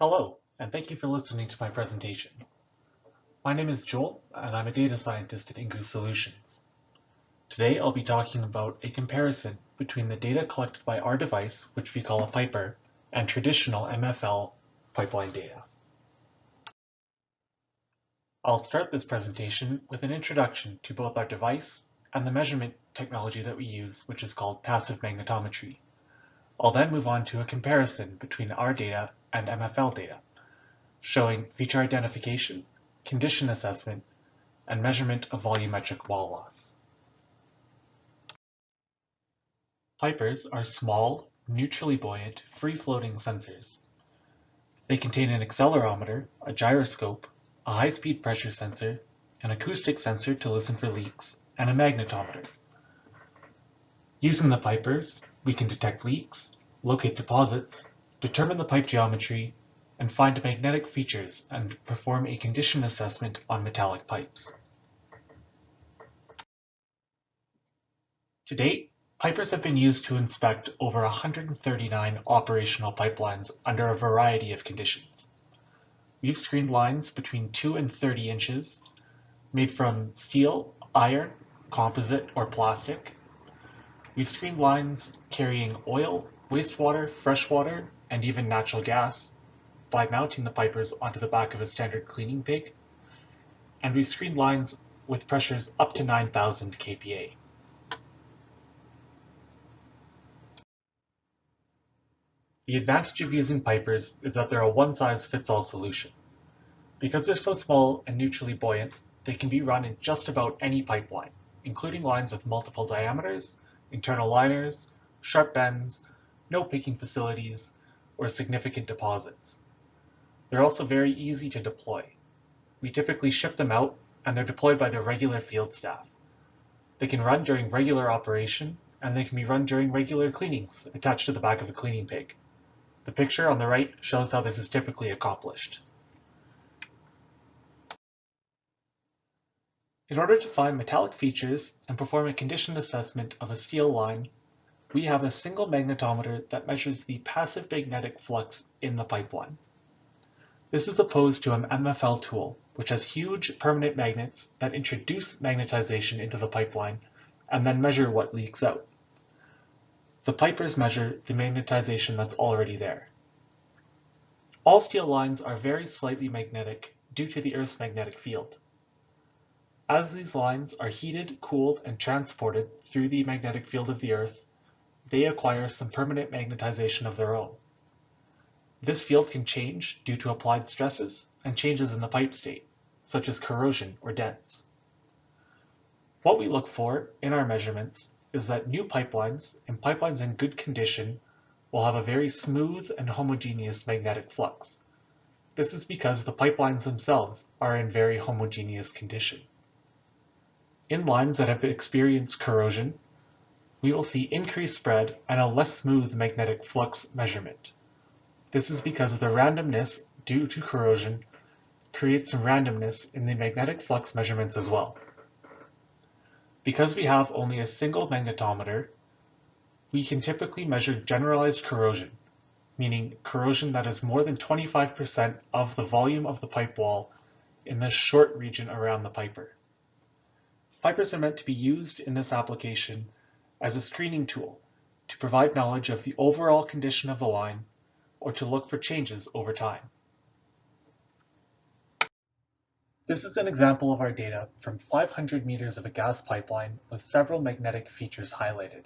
Hello, and thank you for listening to my presentation. My name is Joel, and I'm a data scientist at INGU Solutions. Today I'll be talking about a comparison between the data collected by our device, which we call a Piper, and traditional MFL pipeline data. I'll start this presentation with an introduction to both our device and the measurement technology that we use, which is called passive magnetometry. I'll then move on to a comparison between our data and MFL data, showing feature identification, condition assessment, and measurement of volumetric wall loss. Pipers are small, neutrally buoyant, free-floating sensors. They contain an accelerometer, a gyroscope, a high-speed pressure sensor, an acoustic sensor to listen for leaks, and a magnetometer. Using the Pipers, we can detect leaks, locate deposits, determine the pipe geometry, and find magnetic features and perform a condition assessment on metallic pipes. To date, Pipers have been used to inspect over 139 operational pipelines under a variety of conditions. We've screened lines between 2 and 30 inches, made from steel, iron, composite, or plastic. We've screened lines carrying oil, wastewater, freshwater, and even natural gas by mounting the Pipers onto the back of a standard cleaning pig. And we've screened lines with pressures up to 9,000 kPa. The advantage of using Pipers is that they're a one-size-fits-all solution. Because they're so small and neutrally buoyant, they can be run in just about any pipeline, including lines with multiple diameters, internal liners, sharp bends, no picking facilities, or significant deposits. They're also very easy to deploy. We typically ship them out, and they're deployed by their regular field staff. They can run during regular operation, and they can be run during regular cleanings attached to the back of a cleaning pig. The picture on the right shows how this is typically accomplished. In order to find metallic features and perform a condition assessment of a steel line, we have a single magnetometer that measures the passive magnetic flux in the pipeline. This is opposed to an MFL tool, which has huge permanent magnets that introduce magnetization into the pipeline and then measure what leaks out. The Pipers measure the magnetization that's already there. All steel lines are very slightly magnetic due to the Earth's magnetic field. As these lines are heated, cooled, and transported through the magnetic field of the Earth, they acquire some permanent magnetization of their own. This field can change due to applied stresses and changes in the pipe state, such as corrosion or dents. What we look for in our measurements is that new pipelines and pipelines in good condition will have a very smooth and homogeneous magnetic flux. This is because the pipelines themselves are in very homogeneous condition. In lines that have experienced corrosion, we will see increased spread and a less smooth magnetic flux measurement. This is because the randomness due to corrosion creates some randomness in the magnetic flux measurements as well. Because we have only a single magnetometer, we can typically measure generalized corrosion, meaning corrosion that is more than 25% of the volume of the pipe wall in the short region around the Piper. Pipers are meant to be used in this application as a screening tool to provide knowledge of the overall condition of the line or to look for changes over time. This is an example of our data from 500 meters of a gas pipeline with several magnetic features highlighted.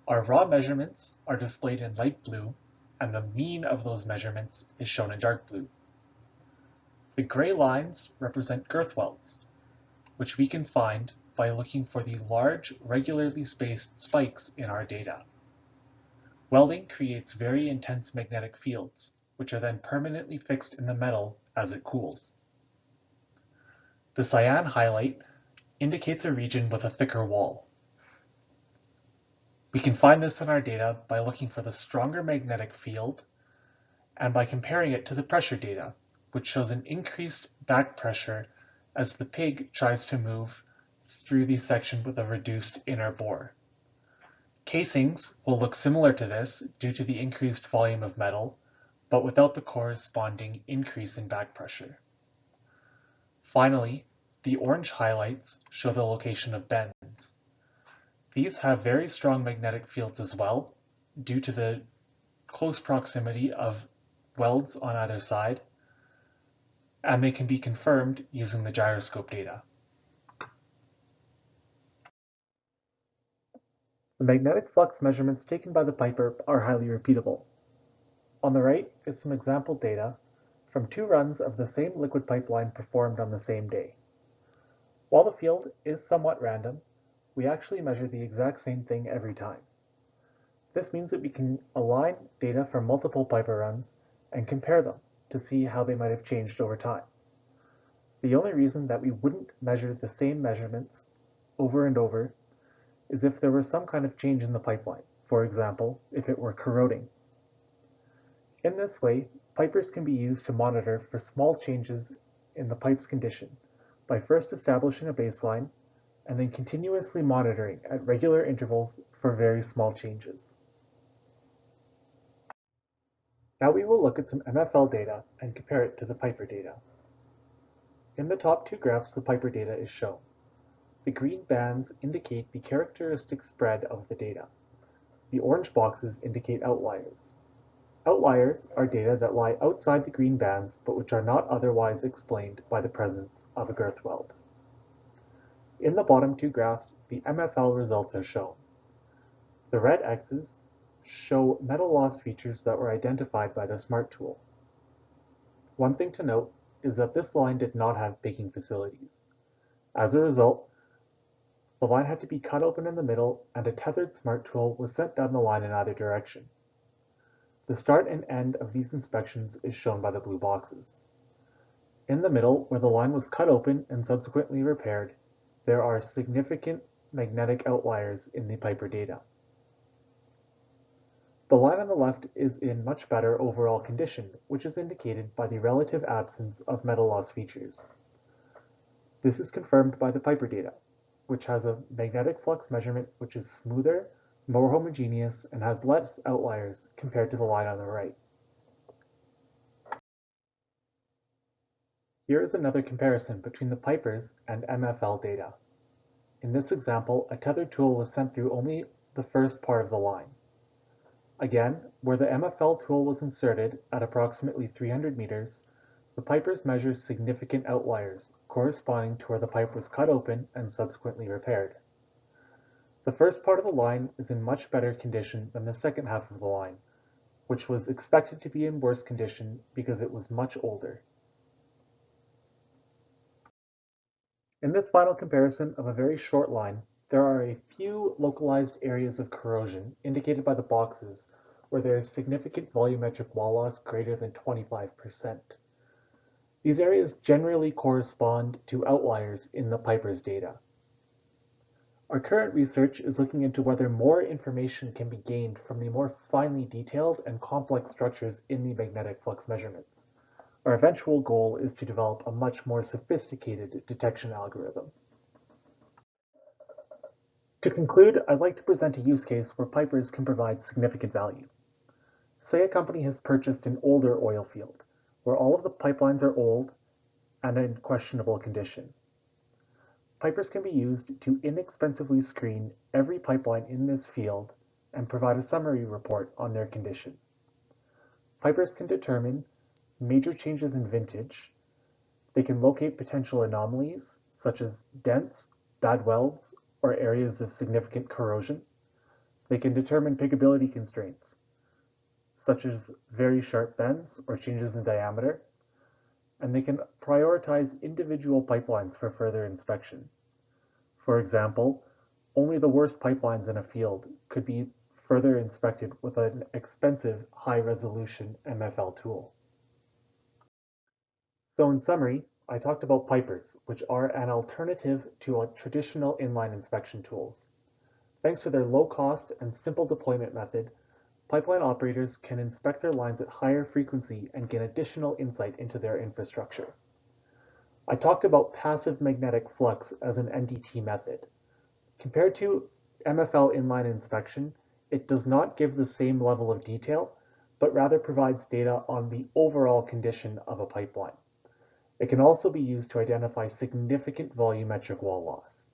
Our raw measurements are displayed in light blue, and the mean of those measurements is shown in dark blue. The gray lines represent girth welds, which we can find by looking for the large, regularly spaced spikes in our data. Welding creates very intense magnetic fields, which are then permanently fixed in the metal as it cools. The cyan highlight indicates a region with a thicker wall. We can find this in our data by looking for the stronger magnetic field and by comparing it to the pressure data, which shows an increased back pressure as the pig tries to move through the section with a reduced inner bore. Casings will look similar to this due to the increased volume of metal, but without the corresponding increase in back pressure. Finally, the orange highlights show the location of bends. These have very strong magnetic fields as well, due to the close proximity of welds on either side, and they can be confirmed using the gyroscope data. The magnetic flux measurements taken by the Piper are highly repeatable. On the right is some example data from 2 runs of the same liquid pipeline performed on the same day. While the field is somewhat random, we actually measure the exact same thing every time. This means that we can align data from multiple Piper runs and compare them to see how they might have changed over time. The only reason that we wouldn't measure the same measurements over and over is if there was some kind of change in the pipeline, for example, if it were corroding. In this way, Pipers can be used to monitor for small changes in the pipe's condition by first establishing a baseline and then continuously monitoring at regular intervals for very small changes. Now we will look at some MFL data and compare it to the Piper data. In the top 2 graphs, the Piper data is shown. The green bands indicate the characteristic spread of the data. The orange boxes indicate outliers. Outliers are data that lie outside the green bands but which are not otherwise explained by the presence of a girth weld. In the bottom 2 graphs, the MFL results are shown. The red X's show metal loss features that were identified by the SMART tool. One thing to note is that this line did not have picking facilities. As a result, the line had to be cut open in the middle and a tethered SMART tool was sent down the line in either direction. The start and end of these inspections is shown by the blue boxes. In the middle, where the line was cut open and subsequently repaired, there are significant magnetic outliers in the Piper data. The line on the left is in much better overall condition, which is indicated by the relative absence of metal loss features. This is confirmed by the Piper data, which has a magnetic flux measurement which is smoother, more homogeneous, and has less outliers compared to the line on the right. Here is another comparison between the Pipers and MFL data. In this example, a tethered tool was sent through only the first part of the line. Again, where the MFL tool was inserted at approximately 300 meters, the Pipers measure significant outliers corresponding to where the pipe was cut open and subsequently repaired. The first part of the line is in much better condition than the second half of the line, which was expected to be in worse condition because it was much older. In this final comparison of a very short line, there are a few localized areas of corrosion indicated by the boxes where there is significant volumetric wall loss greater than 25%. These areas generally correspond to outliers in the Piper's data. Our current research is looking into whether more information can be gained from the more finely detailed and complex structures in the magnetic flux measurements. Our eventual goal is to develop a much more sophisticated detection algorithm. To conclude, I'd like to present a use case where Pipers can provide significant value. Say a company has purchased an older oil field, where all of the pipelines are old and in questionable condition. Pipers can be used to inexpensively screen every pipeline in this field and provide a summary report on their condition. Pipers can determine major changes in vintage. They can locate potential anomalies, such as dents, bad welds, or areas of significant corrosion. They can determine piggability constraints, such as very sharp bends or changes in diameter, and they can prioritize individual pipelines for further inspection. For example, only the worst pipelines in a field could be further inspected with an expensive high-resolution MFL tool. So in summary, I talked about Pipers, which are an alternative to traditional inline inspection tools. Thanks to their low cost and simple deployment method, pipeline operators can inspect their lines at higher frequency and gain additional insight into their infrastructure. I talked about passive magnetic flux as an NDT method. Compared to MFL inline inspection, it does not give the same level of detail, but rather provides data on the overall condition of a pipeline. It can also be used to identify significant volumetric wall loss.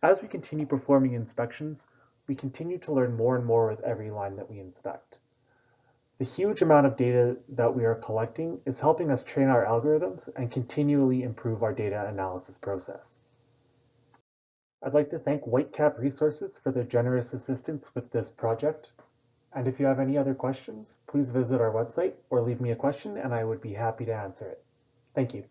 As we continue performing inspections, we continue to learn more and more with every line that we inspect. The huge amount of data that we are collecting is helping us train our algorithms and continually improve our data analysis process. I'd like to thank Whitecap Resources for their generous assistance with this project. And if you have any other questions, please visit our website or leave me a question and I would be happy to answer it. Thank you.